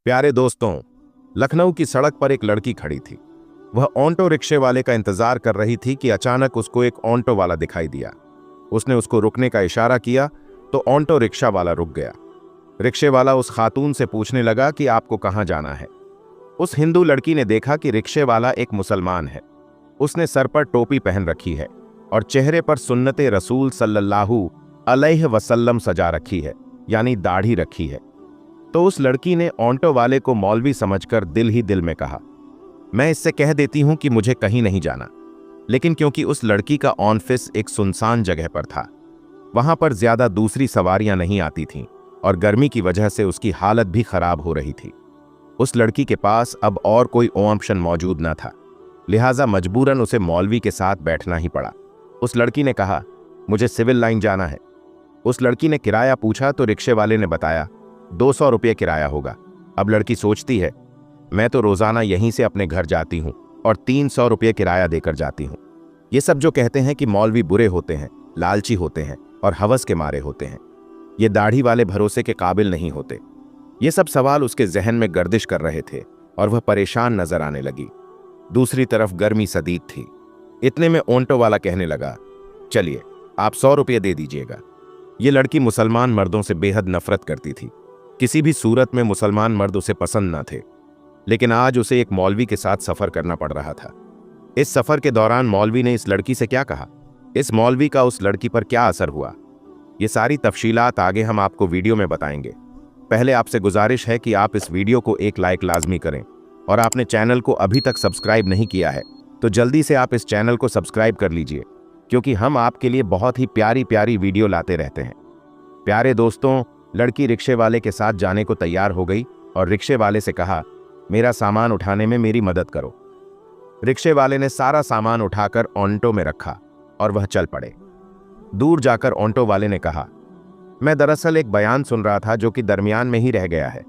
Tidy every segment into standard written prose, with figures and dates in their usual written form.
प्यारे दोस्तों, लखनऊ की सड़क पर एक लड़की खड़ी थी। वह ऑटो रिक्शे वाले का इंतजार कर रही थी कि अचानक उसको एक ऑटो वाला दिखाई दिया। उसने उसको रुकने का इशारा किया तो ऑटो रिक्शा वाला रुक गया। रिक्शे वाला उस खातून से पूछने लगा कि आपको कहाँ जाना है। उस हिंदू लड़की ने देखा कि रिक्शे वाला एक मुसलमान है। उसने सर पर टोपी पहन रखी है और चेहरे पर सुन्नते रसूल सल्लल्लाहु अलैहि वसल्लम सजा रखी है, यानी दाढ़ी रखी है। तो उस लड़की ने ऑटो वाले को मौलवी समझकर दिल ही दिल में कहा, मैं इससे कह देती हूं कि मुझे कहीं नहीं जाना। लेकिन क्योंकि उस लड़की का ऑफिस एक सुनसान जगह पर था, वहां पर ज्यादा दूसरी सवारियां नहीं आती थीं और गर्मी की वजह से उसकी हालत भी खराब हो रही थी। उस लड़की के पास अब और कोई ऑप्शन मौजूद न था, लिहाजा मजबूरन उसे मौलवी के साथ बैठना ही पड़ा। उस लड़की ने कहा, मुझे सिविल लाइन जाना है। उस लड़की ने किराया पूछा तो रिक्शे वाले ने बताया 200 रुपये किराया होगा। अब लड़की सोचती है, मैं तो रोजाना यहीं से अपने घर जाती हूं और 300 रुपये किराया देकर जाती हूं। ये सब जो कहते हैं कि मौलवी बुरे होते हैं, लालची होते हैं और हवस के मारे होते हैं, ये दाढ़ी वाले भरोसे के काबिल नहीं होते। ये सब सवाल उसके जहन में गर्दिश कर रहे थे और वह परेशान नजर आने लगी। दूसरी तरफ गर्मी शदीद थी। इतने में ऑटो वाला कहने लगा, चलिए आप 100 रुपये दे दीजिएगा। ये लड़की मुसलमान मर्दों से बेहद नफरत करती थी। किसी भी सूरत में मुसलमान मर्द उसे पसंद न थे, लेकिन आज उसे एक मौलवी के साथ सफर करना पड़ रहा था। इस सफर के दौरान मौलवी ने इस लड़की से क्या कहा, इस मौलवी का उस लड़की पर क्या असर हुआ, ये सारी तफसीलात आगे हम आपको वीडियो में बताएंगे। पहले आपसे गुजारिश है कि आप इस वीडियो को एक लाइक लाजमी करें और आपने चैनल को अभी तक सब्सक्राइब नहीं किया है तो जल्दी से आप इस चैनल को सब्सक्राइब कर लीजिए, क्योंकि हम आपके लिए बहुत ही प्यारी प्यारी वीडियो लाते रहते हैं। प्यारे दोस्तों, लड़की रिक्शे वाले के साथ जाने को तैयार हो गई और रिक्शे वाले से कहा, मेरा सामान उठाने में मेरी मदद करो। रिक्शे वाले ने सारा सामान उठाकर ऑटो में रखा और वह चल पड़े। दूर जाकर ऑटो वाले ने कहा, मैं दरअसल एक बयान सुन रहा था जो कि दरमियान में ही रह गया है।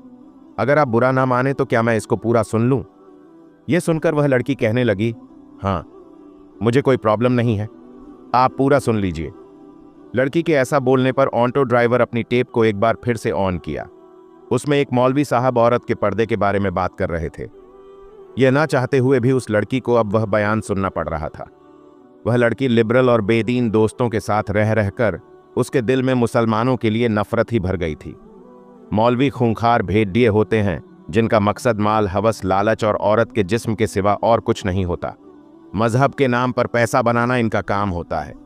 अगर आप बुरा ना माने तो क्या मैं इसको पूरा सुन लूं? यह सुनकर वह लड़की कहने लगी, हाँ, मुझे कोई प्रॉब्लम नहीं है, आप पूरा सुन लीजिए। लड़की के ऐसा बोलने पर ऑटो ड्राइवर अपनी टेप को एक बार फिर से ऑन किया। उसमें एक मौलवी साहब औरत के पर्दे के बारे में बात कर रहे थे। यह ना चाहते हुए भी उस लड़की को अब वह बयान सुनना पड़ रहा था। वह लड़की लिबरल और बेदीन दोस्तों के साथ रह रहकर उसके दिल में मुसलमानों के लिए नफरत ही भर गई थी। मौलवी खूंखार भेड़िए होते हैं जिनका मकसद माल, हवस, लालच और औरत के जिस्म के सिवा और कुछ नहीं होता। मजहब के नाम पर पैसा बनाना इनका काम होता है।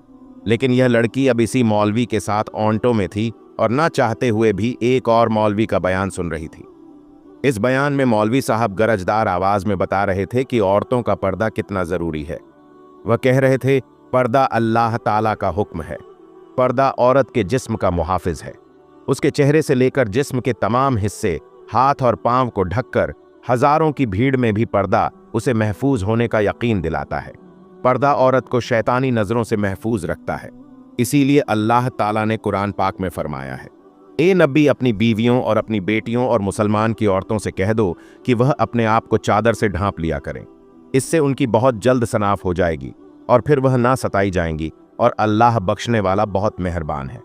लेकिन यह लड़की अब इसी मौलवी के साथ ऑटो में थी और ना चाहते हुए भी एक और मौलवी का बयान सुन रही थी। इस बयान में मौलवी साहब गरजदार आवाज में बता रहे थे कि औरतों का पर्दा कितना जरूरी है। वह कह रहे थे, पर्दा अल्लाह ताला का हुक्म है। पर्दा औरत के जिस्म का मुहाफिज है। उसके चेहरे से लेकर जिस्म के तमाम हिस्से, हाथ और पांव को ढककर हजारों की भीड़ में भी पर्दा उसे महफूज होने का यकीन दिलाता है। पर्दा औरत को शैतानी नजरों से महफूज रखता है। इसीलिए अल्लाह ताला ने कुरान पाक में फरमाया है, ए नबी, अपनी बीवियों और अपनी बेटियों और मुसलमान की औरतों से कह दो कि वह अपने आप को चादर से ढांप लिया करें। इससे उनकी बहुत जल्द सनाफ हो जाएगी और फिर वह ना सताई जाएंगी और अल्लाह बख्शने वाला बहुत मेहरबान है।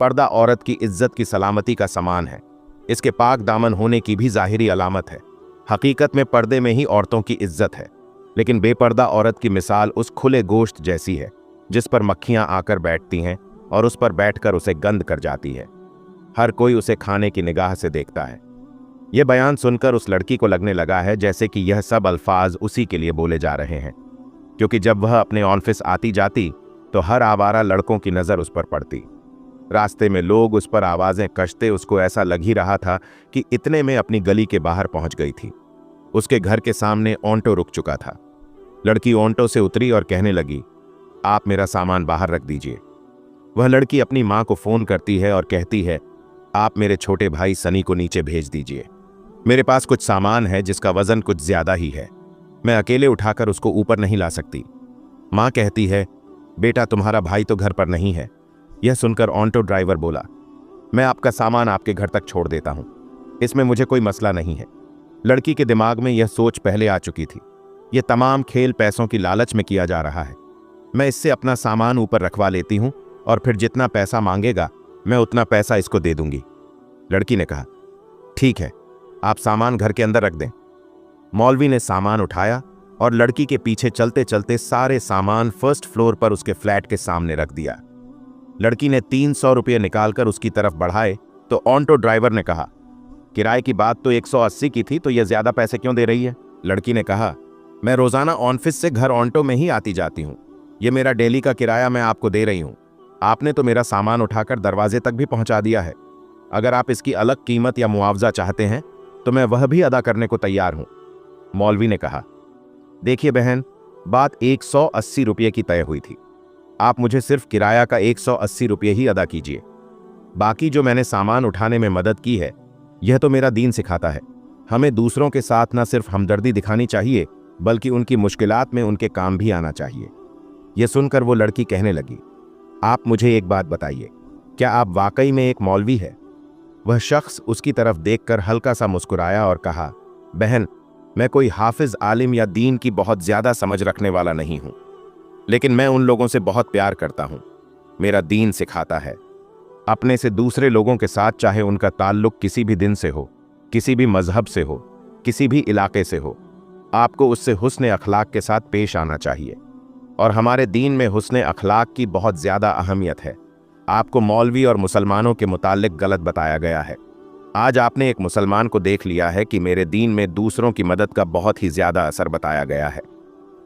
पर्दा औरत की इज्जत की सलामती का समान है। इसके पाक दामन होने की भी जाहिरी अलामत है। हकीकत में पर्दे में ही औरतों की इज्जत है, लेकिन बेपर्दा औरत की मिसाल उस खुले गोश्त जैसी है जिस पर मक्खियां आकर बैठती हैं और उस पर बैठकर उसे गंद कर जाती है। हर कोई उसे खाने की निगाह से देखता है। यह बयान सुनकर उस लड़की को लगने लगा है जैसे कि यह सब अल्फाज उसी के लिए बोले जा रहे हैं, क्योंकि जब वह अपने ऑफिस आती जाती तो हर आवारा लड़कों की नज़र उस पर पड़ती। रास्ते में लोग उस पर आवाज़ें कसते उसको ऐसा लग ही रहा था कि इतने में अपनी गली के बाहर पहुंच गई थी। उसके घर के सामने ऑटो रुक चुका था। लड़की ऑटो से उतरी और कहने लगी, आप मेरा सामान बाहर रख दीजिए। वह लड़की अपनी माँ को फ़ोन करती है और कहती है, आप मेरे छोटे भाई सनी को नीचे भेज दीजिए। मेरे पास कुछ सामान है जिसका वज़न कुछ ज़्यादा ही है, मैं अकेले उठाकर उसको ऊपर नहीं ला सकती। माँ कहती है, बेटा तुम्हारा भाई तो घर पर नहीं है। यह सुनकर ऑटो ड्राइवर बोला, मैं आपका सामान आपके घर तक छोड़ देता हूँ, इसमें मुझे कोई मसला नहीं है। लड़की के दिमाग में यह सोच पहले आ चुकी थी, यह तमाम खेल पैसों की लालच में किया जा रहा है। मैं इससे अपना सामान ऊपर रखवा लेती हूँ और फिर जितना पैसा मांगेगा मैं उतना पैसा इसको दे दूंगी। लड़की ने कहा, ठीक है, आप सामान घर के अंदर रख दें। मौलवी ने सामान उठाया और लड़की के पीछे चलते चलते सारे सामान फर्स्ट फ्लोर पर उसके फ्लैट के सामने रख दिया। लड़की ने 300 रुपये निकालकर उसकी तरफ बढ़ाए तो ऑटो ड्राइवर ने कहा, किराए की बात तो 180 की थी, तो यह ज्यादा पैसे क्यों दे रही है? लड़की ने कहा, मैं रोजाना ऑफिस से घर ऑटो में ही आती जाती हूँ, यह मेरा डेली का किराया मैं आपको दे रही हूँ। आपने तो मेरा सामान उठाकर दरवाजे तक भी पहुंचा दिया है। अगर आप इसकी अलग कीमत या मुआवजा चाहते हैं तो मैं वह भी अदा करने को तैयार हूं। मौलवी ने कहा, देखिए बहन, बात 180 रुपये की तय हुई थी। आप मुझे सिर्फ किराया का 180 रुपये ही अदा कीजिए। बाकी जो मैंने सामान उठाने में मदद की है, यह तो मेरा दीन सिखाता है। हमें दूसरों के साथ न सिर्फ हमदर्दी दिखानी चाहिए, बल्कि उनकी मुश्किलात में उनके काम भी आना चाहिए। यह सुनकर वो लड़की कहने लगी, आप मुझे एक बात बताइए, क्या आप वाकई में एक मौलवी है? वह शख्स उसकी तरफ देखकर हल्का सा मुस्कुराया और कहा, बहन, मैं कोई हाफिज आलिम या दीन की बहुत ज्यादा समझ रखने वाला नहीं हूं, लेकिन मैं उन लोगों से बहुत प्यार करता हूं। मेरा दीन सिखाता है, अपने से दूसरे लोगों के साथ, चाहे उनका ताल्लुक किसी भी दिन से हो, किसी भी मजहब से हो, किसी भी इलाके से हो, आपको उससे हुस्न अखलाक के साथ पेश आना चाहिए। और हमारे दीन में हुस्न अखलाक की बहुत ज्यादा अहमियत है। आपको मौलवी और मुसलमानों के मुतालिक गलत बताया गया है। आज आपने एक मुसलमान को देख लिया है कि मेरे दीन में दूसरों की मदद का बहुत ही ज्यादा असर बताया गया है।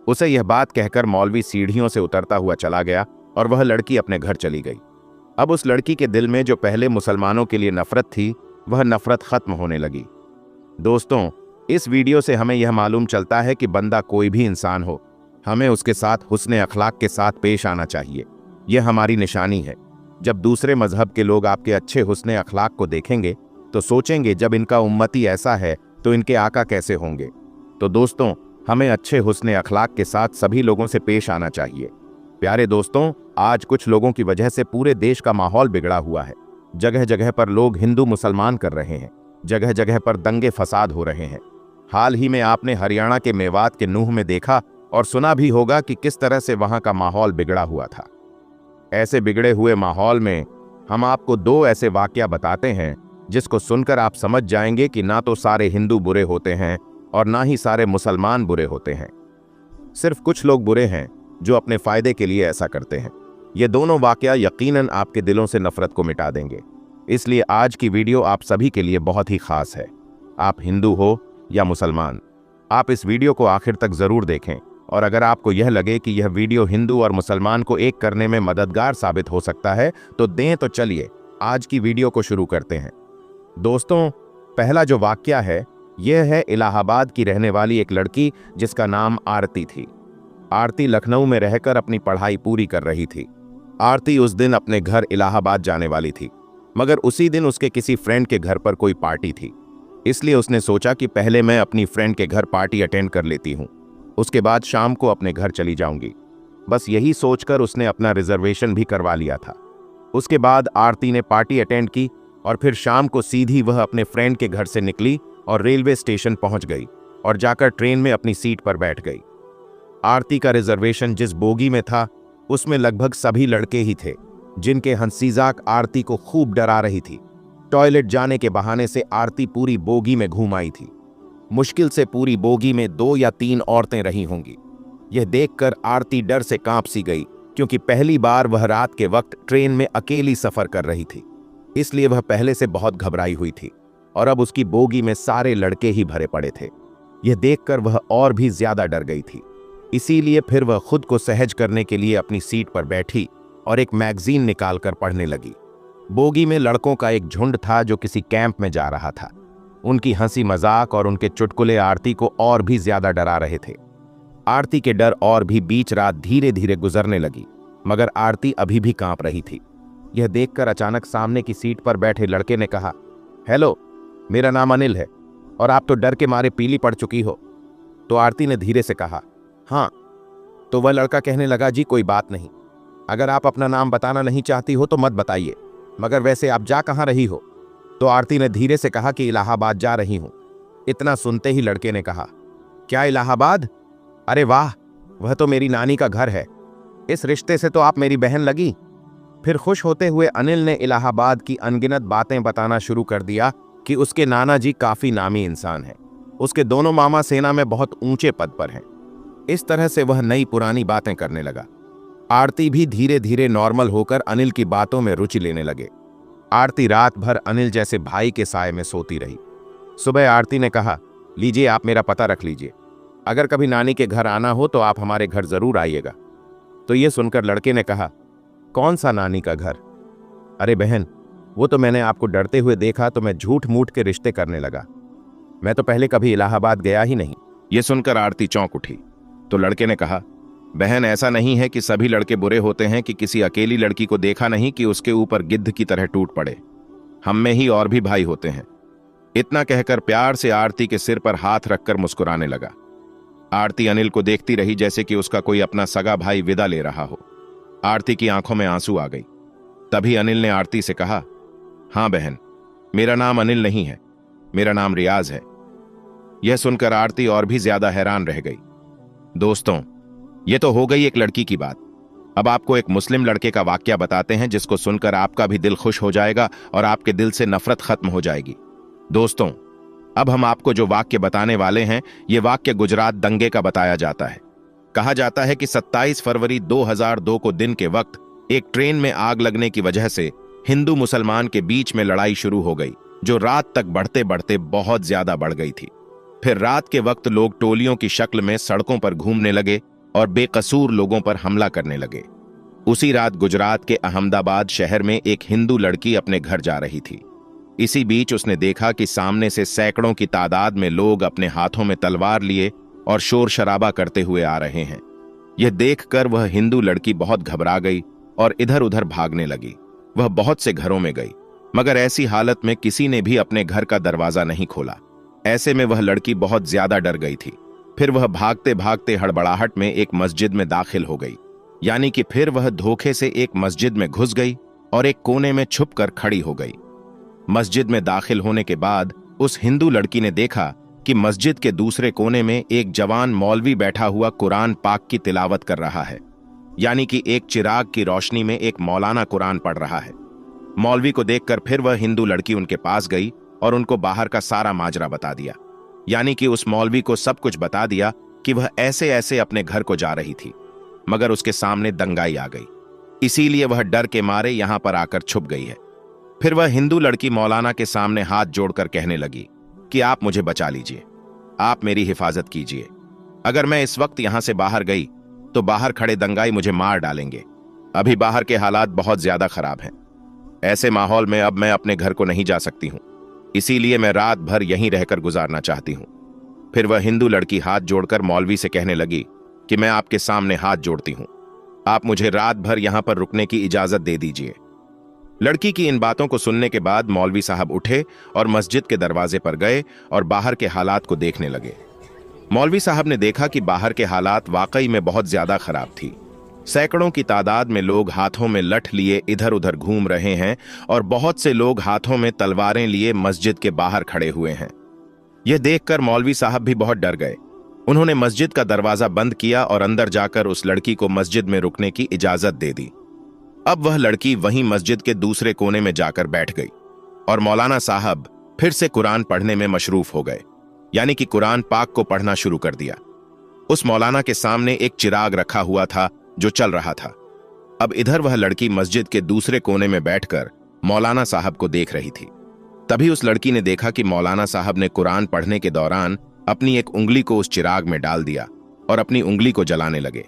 उसे यह बात कहकर मौलवी सीढ़ियों से उतरता हुआ चला गया और वह लड़की अपने घर चली गई। अब उस लड़की के दिल में जो पहले मुसलमानों के लिए नफरत थी, वह नफरत खत्म होने लगी। दोस्तों, इस वीडियो से हमें यह मालूम चलता है कि बंदा कोई भी इंसान हो, हमें उसके साथ हुस्न अखलाक के साथ पेश आना चाहिए। यह हमारी निशानी है। जब दूसरे मजहब के लोग आपके अच्छे हुस्न अखलाक को देखेंगे तो सोचेंगे, जब इनका उम्मती ऐसा है तो इनके आका कैसे होंगे। तो दोस्तों, हमें अच्छे हुस्न अखलाक के साथ सभी लोगों से पेश आना चाहिए। प्यारे दोस्तों, आज कुछ लोगों की वजह से पूरे देश का माहौल बिगड़ा हुआ है। जगह जगह पर लोग हिंदू मुसलमान कर रहे हैं, जगह जगह पर दंगे फसाद हो रहे हैं। हाल ही में आपने हरियाणा के मेवात के नूह में देखा और सुना भी होगा कि किस तरह से वहां का माहौल बिगड़ा हुआ था। ऐसे बिगड़े हुए माहौल में हम आपको दो ऐसे वाकया बताते हैं जिसको सुनकर आप समझ जाएंगे कि ना तो सारे हिंदू बुरे होते हैं और ना ही सारे मुसलमान बुरे होते हैं। सिर्फ कुछ लोग बुरे हैं जो अपने फायदे के लिए ऐसा करते हैं। ये दोनों वाकया यकीनन आपके दिलों से नफरत को मिटा देंगे। इसलिए आज की वीडियो आप सभी के लिए बहुत ही खास है। आप हिंदू हो या मुसलमान, आप इस वीडियो को आखिर तक जरूर देखें। और अगर आपको यह लगे कि यह वीडियो हिंदू और मुसलमान को एक करने में मददगार साबित हो सकता है तो दें। तो चलिए आज की वीडियो को शुरू करते हैं। दोस्तों, पहला जो वाकया है यह है इलाहाबाद की रहने वाली एक लड़की जिसका नाम आरती थी। आरती लखनऊ में रहकर अपनी पढ़ाई पूरी कर रही थी। आरती उस दिन अपने घर इलाहाबाद जाने वाली थी, मगर उसी दिन उसके किसी फ्रेंड के घर पर कोई पार्टी थी। इसलिए उसने सोचा कि पहले मैं अपनी फ्रेंड के घर पार्टी अटेंड कर लेती हूँ, उसके बाद शाम को अपने घर चली जाऊंगी। बस यही सोचकर उसने अपना रिजर्वेशन भी करवा लिया था। उसके बाद आरती ने पार्टी अटेंड की और फिर शाम को सीधी वह अपने फ्रेंड के घर से निकली और रेलवे स्टेशन पहुंच गई और जाकर ट्रेन में अपनी सीट पर बैठ गई। आरती का रिजर्वेशन जिस बोगी में था उसमें लगभग सभी लड़के ही थे, जिनके हंसीजाक आरती को खूब डरा रही थी। टॉयलेट जाने के बहाने से आरती पूरी बोगी में घूम आई थी। मुश्किल से पूरी बोगी में 2 या 3 औरतें रही होंगी। यह देखकर आरती डर से कांप सी गई, क्योंकि पहली बार वह रात के वक्त ट्रेन में अकेली सफर कर रही थी। इसलिए वह पहले से बहुत घबराई हुई थी और अब उसकी बोगी में सारे लड़के ही भरे पड़े थे। यह देखकर वह और भी ज्यादा डर गई थी। इसीलिए फिर वह खुद को सहज करने के लिए अपनी सीट पर बैठी और एक मैगजीन निकालकर पढ़ने लगी। बोगी में लड़कों का एक झुंड था जो किसी कैंप में जा रहा था। उनकी हंसी मजाक और उनके चुटकुले आरती को और भी ज्यादा डरा रहे थे। आरती के डर और भी बीच रात धीरे धीरे गुजरने लगी, मगर आरती अभी भी कांप रही थी। यह देखकर अचानक सामने की सीट पर बैठे लड़के ने कहा, हेलो, मेरा नाम अनिल है और आप तो डर के मारे पीली पड़ चुकी हो। तो आरती ने धीरे से कहा, हाँ। तो वह लड़का कहने लगा, जी कोई बात नहीं, अगर आप अपना नाम बताना नहीं चाहती हो तो मत बताइए, मगर वैसे आप जा कहाँ रही हो? तो आरती ने धीरे से कहा कि इलाहाबाद जा रही हूं। इतना सुनते ही लड़के ने कहा, क्या इलाहाबाद? अरे वाह, वह तो मेरी नानी का घर है। इस रिश्ते से तो आप मेरी बहन लगी। फिर खुश होते हुए अनिल ने इलाहाबाद की अनगिनत बातें बताना शुरू कर दिया कि उसके नाना जी काफी नामी इंसान हैं। उसके दोनों मामा सेना में बहुत ऊंचे पद पर हैं। इस तरह से वह नई पुरानी बातें करने लगा। आरती भी धीरे धीरे नॉर्मल होकर अनिल की बातों में रुचि लेने लगे। आरती रात भर अनिल जैसे भाई के साए में सोती रही। सुबह आरती ने कहा, लीजिए आप मेरा पता रख लीजिए, अगर कभी नानी के घर आना हो तो आप हमारे घर जरूर आइएगा। तो ये सुनकर लड़के ने कहा, कौन सा नानी का घर? अरे बहन, वो तो मैंने आपको डरते हुए देखा तो मैं झूठ मूठ के रिश्ते करने लगा। मैं तो पहले कभी इलाहाबाद गया ही नहीं। ये सुनकर आरती चौंक उठी। तो लड़के ने कहा, बहन ऐसा नहीं है कि सभी लड़के बुरे होते हैं कि किसी अकेली लड़की को देखा नहीं कि उसके ऊपर गिद्ध की तरह टूट पड़े। हम में ही और भी भाई होते हैं। इतना कहकर प्यार से आरती के सिर पर हाथ रखकर मुस्कुराने लगा। आरती अनिल को देखती रही जैसे कि उसका कोई अपना सगा भाई विदा ले रहा हो। आरती की आंखों में आंसू आ गई। तभी अनिल ने आरती से कहा, हाँ बहन, मेरा नाम अनिल नहीं है, मेरा नाम रियाज है। यह सुनकर आरती और भी ज्यादा हैरान रह गई। दोस्तों, यह तो हो गई एक लड़की की बात। अब आपको एक मुस्लिम लड़के का वाक्या बताते हैं जिसको सुनकर आपका भी दिल खुश हो जाएगा और आपके दिल से नफरत खत्म हो जाएगी। दोस्तों, अब हम आपको जो वाक्य बताने वाले हैं, यह वाक्य गुजरात दंगे का बताया जाता है। कहा जाता है कि 27 फरवरी 2002 को दिन के वक्त एक ट्रेन में आग लगने की वजह से हिंदू मुसलमान के बीच में लड़ाई शुरू हो गई, जो रात तक बढ़ते बढ़ते बहुत ज्यादा बढ़ गई थी। फिर रात के वक्त लोग टोलियों की शक्ल में सड़कों पर घूमने लगे और बेकसूर लोगों पर हमला करने लगे। उसी रात गुजरात के अहमदाबाद शहर में एक हिंदू लड़की अपने घर जा रही थी। इसी बीच उसने देखा कि सामने से सैकड़ों की तादाद में लोग अपने हाथों में तलवार लिए और शोर शराबा करते हुए आ रहे हैं। यह देखकर वह हिंदू लड़की बहुत घबरा गई और इधर उधर भागने लगी। वह बहुत से घरों में गई, मगर ऐसी हालत में किसी ने भी अपने घर का दरवाजा नहीं खोला। ऐसे में वह लड़की बहुत ज्यादा डर गई थी। फिर वह भागते भागते हड़बड़ाहट में एक मस्जिद में दाखिल हो गई। यानी कि फिर वह धोखे से एक मस्जिद में घुस गई और एक कोने में छुपकर खड़ी हो गई। मस्जिद में दाखिल होने के बाद उस हिंदू लड़की ने देखा कि मस्जिद के दूसरे कोने में एक जवान मौलवी बैठा हुआ कुरान पाक की तिलावत कर रहा है। यानी कि एक चिराग की रोशनी में एक मौलाना कुरान पढ़ रहा है। मौलवी को देखकर फिर वह हिंदू लड़की उनके पास गई और उनको बाहर का सारा माजरा बता दिया। यानी कि उस मौलवी को सब कुछ बता दिया कि वह ऐसे ऐसे अपने घर को जा रही थी, मगर उसके सामने दंगाई आ गई, इसीलिए वह डर के मारे यहां पर आकर छुप गई है। फिर वह हिंदू लड़की मौलाना के सामने हाथ जोड़कर कहने लगी कि आप मुझे बचा लीजिए, आप मेरी हिफाजत कीजिए। अगर मैं इस वक्त यहां से बाहर गई तो बाहर खड़े दंगाई मुझे मार डालेंगे। अभी बाहर के हालात बहुत ज्यादा खराब हैं। ऐसे माहौल में अब मैं अपने घर को नहीं जा सकती हूं, इसीलिए मैं रात भर यहीं रहकर गुजारना चाहती हूं। फिर वह हिंदू लड़की हाथ जोड़कर मौलवी से कहने लगी कि मैं आपके सामने हाथ जोड़ती हूं, आप मुझे रात भर यहां पर रुकने की इजाजत दे दीजिए। लड़की की इन बातों को सुनने के बाद मौलवी साहब उठे और मस्जिद के दरवाजे पर गए और बाहर के हालात को देखने लगे। मौलवी साहब ने देखा कि बाहर के हालात वाकई में बहुत ज्यादा खराब थी। सैकड़ों की तादाद में लोग हाथों में लठ लिए इधर उधर घूम रहे हैं और बहुत से लोग हाथों में तलवारें लिए मस्जिद के बाहर खड़े हुए हैं। यह देखकर मौलवी साहब भी बहुत डर गए। उन्होंने मस्जिद का दरवाजा बंद किया और अंदर जाकर उस लड़की को मस्जिद में रुकने की इजाजत दे दी। अब वह लड़की वहीं मस्जिद के दूसरे कोने में जाकर बैठ गई और मौलाना साहब फिर से कुरान पढ़ने में मशरूफ हो गए। यानी कि कुरान पाक को पढ़ना शुरू कर दिया। उस मौलाना के सामने एक चिराग रखा हुआ था जो चल रहा था। अब इधर वह लड़की मस्जिद के दूसरे कोने में बैठकर मौलाना साहब को देख रही थी। तभी उस लड़की ने देखा कि मौलाना साहब ने कुरान पढ़ने के दौरान अपनी एक उंगली को उस चिराग में डाल दिया और अपनी उंगली को जलाने लगे।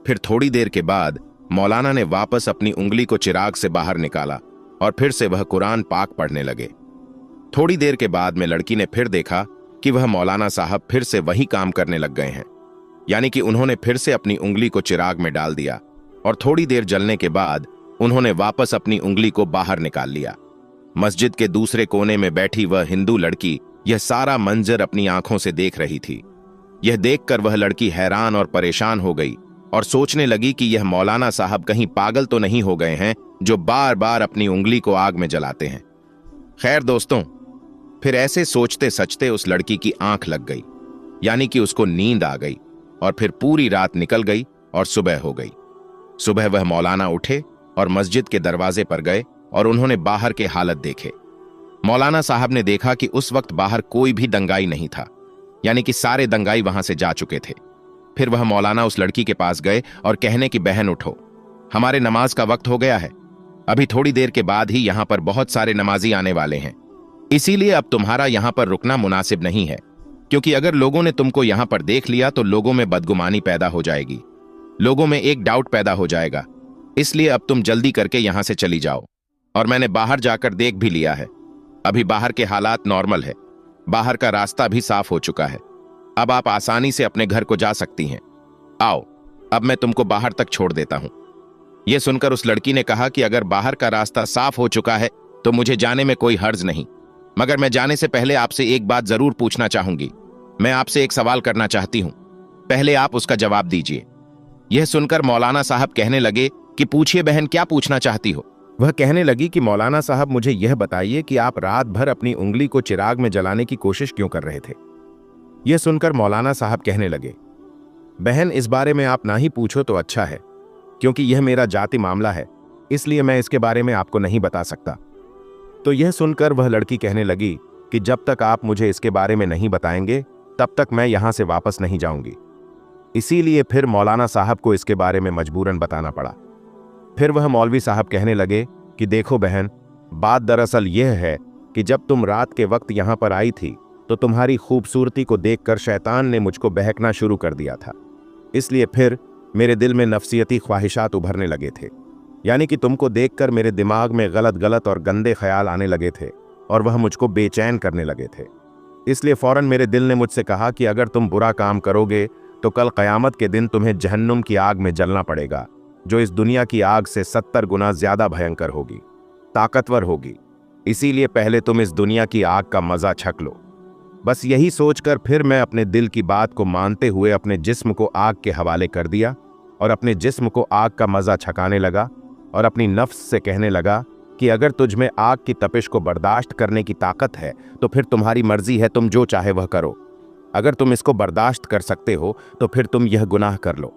फिर थोड़ी देर के बाद मौलाना ने वापस अपनी उंगली को चिराग से बाहर निकाला और फिर से वह कुरान पाक पढ़ने लगे। थोड़ी देर के बाद में लड़की ने फिर देखा कि वह मौलाना साहब फिर से वही काम करने लग गए हैं। यानी कि उन्होंने फिर से अपनी उंगली को चिराग में डाल दिया और थोड़ी देर जलने के बाद उन्होंने वापस अपनी उंगली को बाहर निकाल लिया। मस्जिद के दूसरे कोने में बैठी वह हिंदू लड़की यह सारा मंजर अपनी आंखों से देख रही थी। यह देखकर वह लड़की हैरान और परेशान हो गई और सोचने लगी कि यह मौलाना साहब कहीं पागल तो नहीं हो गए हैं जो बार बार अपनी उंगली को आग में जलाते हैं। खैर दोस्तों, फिर ऐसे सोचते सचते उस लड़की की आंख लग गई, यानी कि उसको नींद आ गई और फिर पूरी रात निकल गई और सुबह हो गई। सुबह वह मौलाना उठे और मस्जिद के दरवाजे पर गए और उन्होंने बाहर के हालत देखे। मौलाना साहब ने देखा कि उस वक्त बाहर कोई भी दंगाई नहीं था, यानी कि सारे दंगाई वहां से जा चुके थे। फिर वह मौलाना उस लड़की के पास गए और कहने की बहन उठो, हमारे नमाज का वक्त हो गया है, अभी थोड़ी देर के बाद ही यहां पर बहुत सारे नमाजी आने वाले हैं, इसीलिए अब तुम्हारा यहां पर रुकना मुनासिब नहीं है, क्योंकि अगर लोगों ने तुमको यहां पर देख लिया तो लोगों में बदगुमानी पैदा हो जाएगी, लोगों में एक डाउट पैदा हो जाएगा, इसलिए अब तुम जल्दी करके यहां से चली जाओ। और मैंने बाहर जाकर देख भी लिया है, अभी बाहर के हालात नॉर्मल है, बाहर का रास्ता भी साफ हो चुका है, अब आप आसानी से अपने घर को जा सकती हैं। आओ, अब मैं तुमको बाहर तक छोड़ देता हूं। यह सुनकर उस लड़की ने कहा कि अगर बाहर का रास्ता साफ हो चुका है तो मुझे जाने में कोई हर्ज नहीं, मगर मैं जाने से पहले आपसे एक बात जरूर पूछना चाहूंगी। मैं आपसे एक सवाल करना चाहती हूं, पहले आप उसका जवाब दीजिए। यह सुनकर मौलाना साहब कहने लगे कि पूछिए बहन, क्या पूछना चाहती हो। वह कहने लगी कि मौलाना साहब, मुझे यह बताइए कि आप रात भर अपनी उंगली को चिराग में जलाने की कोशिश क्यों कर रहे थे। यह सुनकर मौलाना साहब कहने लगे, बहन इस बारे में आप ना ही पूछो तो अच्छा है, क्योंकि यह मेरा जाति मामला है, इसलिए मैं इसके बारे में आपको नहीं बता सकता। तो यह सुनकर वह लड़की कहने लगी कि जब तक आप मुझे इसके बारे में नहीं बताएंगे तब तक मैं यहां से वापस नहीं जाऊंगी। इसीलिए फिर मौलाना साहब को इसके बारे में मजबूरन बताना पड़ा। फिर वह मौलवी साहब कहने लगे कि देखो बहन, बात दरअसल यह है कि जब तुम रात के वक्त यहां पर आई थी तो तुम्हारी खूबसूरती को देखकर शैतान ने मुझको बहकना शुरू कर दिया था, इसलिए फिर मेरे दिल में नफसियती ख्वाहिशात उभरने लगे थे, यानी कि तुमको देखकर मेरे दिमाग में गलत गलत और गंदे ख्याल आने लगे थे और वह मुझको बेचैन करने लगे थे। इसलिए फौरन मेरे दिल ने मुझसे कहा कि अगर तुम बुरा काम करोगे तो कल क़यामत के दिन तुम्हें जहन्नुम की आग में जलना पड़ेगा, जो इस दुनिया की आग से 70 गुना ज्यादा भयंकर होगी, ताकतवर होगी। इसीलिए पहले तुम इस दुनिया की आग का मजा छक लो। बस यही सोचकर फिर मैं अपने दिल की बात को मानते हुए अपने जिस्म को आग के हवाले कर दिया और अपने जिस्म को आग का मजा छकाने लगा और अपनी नफ्स से कहने लगा कि अगर तुझ में आग की तपिश को बर्दाश्त करने की ताकत है तो फिर तुम्हारी मर्जी है, तुम जो चाहे वह करो। अगर तुम इसको बर्दाश्त कर सकते हो तो फिर तुम यह गुनाह कर लो।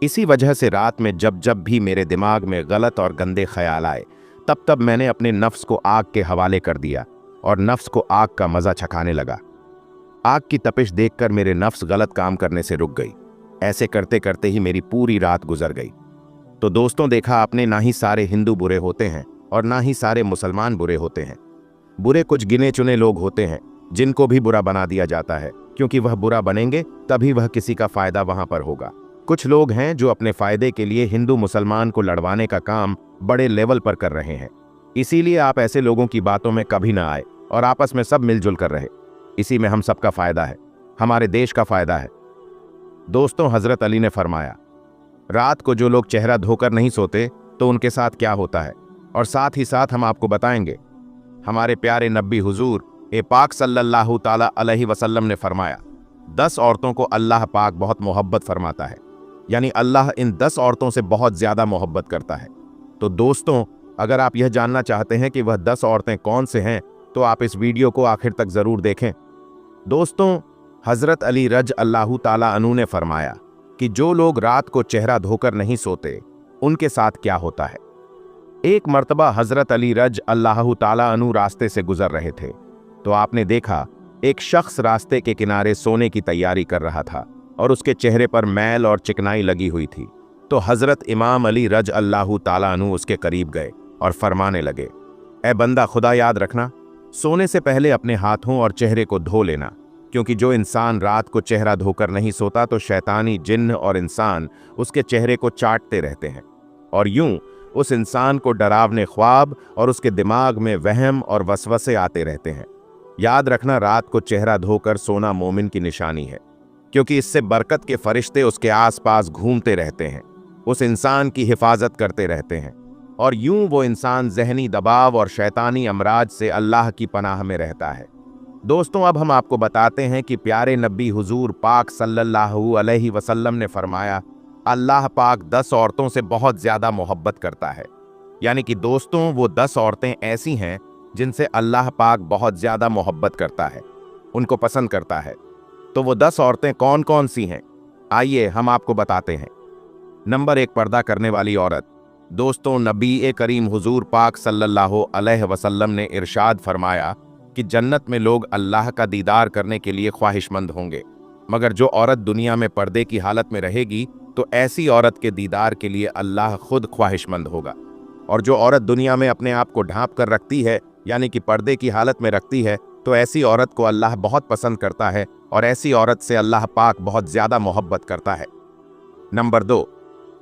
इसी वजह से रात में जब जब भी मेरे दिमाग में गलत और गंदे ख्याल आए तब तब मैंने अपने नफ्स को आग के हवाले कर दिया और नफ्स को आग का मजा छकाने लगा। आग की तपिश देखकर मेरे नफ्स गलत काम करने से रुक गई। ऐसे करते करते ही मेरी पूरी रात गुजर गई। तो दोस्तों, देखा आपने, ना ही सारे हिंदू बुरे होते हैं और ना ही सारे मुसलमान बुरे होते हैं। बुरे कुछ गिने चुने लोग होते हैं जिनको भी बुरा बना दिया जाता है, क्योंकि वह बुरा बनेंगे तभी वह किसी का फायदा वहां पर होगा। कुछ लोग हैं जो अपने फायदे के लिए हिंदू मुसलमान को लड़वाने का काम बड़े लेवल पर कर रहे हैं। इसीलिए आप ऐसे लोगों की बातों में कभी ना आए और आपस में सब मिलजुल कर रहे। इसी में हम सबका फायदा है, हमारे देश का फायदा है। दोस्तों, हजरत अली ने फरमाया, रात को जो लोग चेहरा धोकर नहीं सोते तो उनके साथ क्या होता है, और साथ ही साथ हम आपको बताएंगे। हमारे प्यारे नबी हुजूर पाक सल्लल्लाहु ताला अलैहि वसल्लम ने फरमाया, 10 औरतों को अल्लाह पाक बहुत मोहब्बत फरमाता है, यानी अल्लाह इन 10 औरतों से बहुत ज्यादा मोहब्बत करता है। तो दोस्तों, अगर आप यह जानना चाहते हैं कि वह 10 औरतें कौन से हैं तो आप इस वीडियो को आखिर तक जरूर देखें। दोस्तों, हजरत अली रज अल्लाहु ताला अन्हु ने फरमाया कि जो लोग रात को चेहरा धोकर नहीं सोते उनके साथ क्या होता है। एक मर्तबा हजरत अली रज अल्लाहु ताला अन्हु रास्ते से गुजर रहे थे तो आपने देखा एक शख्स रास्ते के किनारे सोने की तैयारी कर रहा था और उसके चेहरे पर मैल और चिकनाई लगी हुई थी। तो हजरत इमाम अली रज अल्लाहु ताला अन्हु उसके करीब गए और फरमाने लगे, ए बंदा, खुदा याद रखना, सोने से पहले अपने हाथों और चेहरे को धो लेना, क्योंकि जो इंसान रात को चेहरा धोकर नहीं सोता तो शैतानी जिन्न और इंसान उसके चेहरे को चाटते रहते हैं और यूं उस इंसान को डरावने ख्वाब और उसके दिमाग में वहम और वसवसे आते रहते हैं। याद रखना, रात को चेहरा धोकर सोना मोमिन की निशानी है, क्योंकि इससे बरकत के फरिश्ते उसके आसपास घूमते रहते हैं, उस इंसान की हिफाजत करते रहते हैं और यूं वो इंसान जहनी दबाव और शैतानी अमराज से अल्लाह की पनाह में रहता है। दोस्तों, अब हम आपको बताते हैं कि प्यारे नबी हुजूर पाक सल्लल्लाहु अलैहि वसल्लम ने फरमाया, अल्लाह पाक 10 औरतों से बहुत ज्यादा मोहब्बत करता है। यानी कि दोस्तों, वो 10 औरतें ऐसी हैं जिनसे अल्लाह पाक बहुत ज्यादा मोहब्बत करता है, उनको पसंद करता है। तो वो 10 औरतें कौन कौन सी हैं, आइए हम आपको बताते हैं। नंबर 1, पर्दा करने वाली औरत। दोस्तों, नबी करीम हुजूर पाक सल्लल्लाहु अलैहि वसल्लम ने इरशाद फरमाया कि जन्नत में लोग अल्लाह का दीदार करने के लिए ख्वाहिशमंद होंगे, मगर जो औरत दुनिया में पर्दे की हालत में रहेगी तो ऐसी औरत के दीदार के लिए अल्लाह खुद ख्वाहिशमंद होगा। और जो औरत दुनिया में अपने आप को ढांप कर रखती है, यानी कि पर्दे की हालत में रखती है, तो ऐसी औरत को अल्लाह बहुत पसंद करता है और ऐसी औरत से अल्लाह पाक बहुत ज्यादा मोहब्बत करता है। नंबर 2,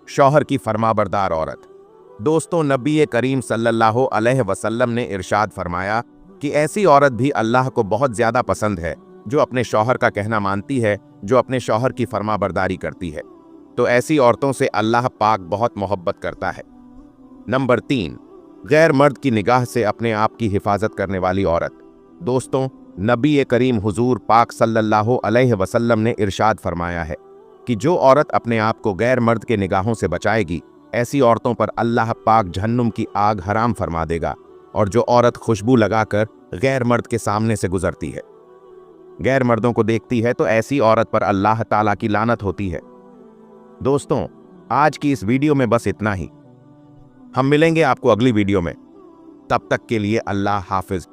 शौहर की फरमाबरदार औरत। दोस्तों, नबी करीम सल्लल्लाहु अलैहि वसल्लम ने इरशाद फरमाया कि ऐसी औरत भी अल्लाह को बहुत ज्यादा पसंद है जो अपने शौहर का कहना मानती है, जो अपने शौहर की फरमाबरदारी करती है। तो ऐसी औरतों से अल्लाह पाक बहुत मोहब्बत करता है। नंबर 3, गैर मर्द की निगाह से अपने आप की हिफाजत करने वाली औरत। दोस्तों, नबी करीम हुजूर पाक सल्लल्लाहु अलैहि वसल्लम ने इरशाद फरमाया है कि जो औरत अपने आप को गैर मर्द के निगाहों से बचाएगी, ऐसी औरतों पर अल्लाह पाक जहन्नुम की आग हराम फरमा देगा। और जो औरत खुशबू लगाकर गैर मर्द के सामने से गुजरती है, गैर मर्दों को देखती है, तो ऐसी औरत पर अल्लाह ताला की लानत होती है। दोस्तों, आज की इस वीडियो में बस इतना ही। हम मिलेंगे आपको अगली वीडियो में। तब तक के लिए अल्लाह हाफिज।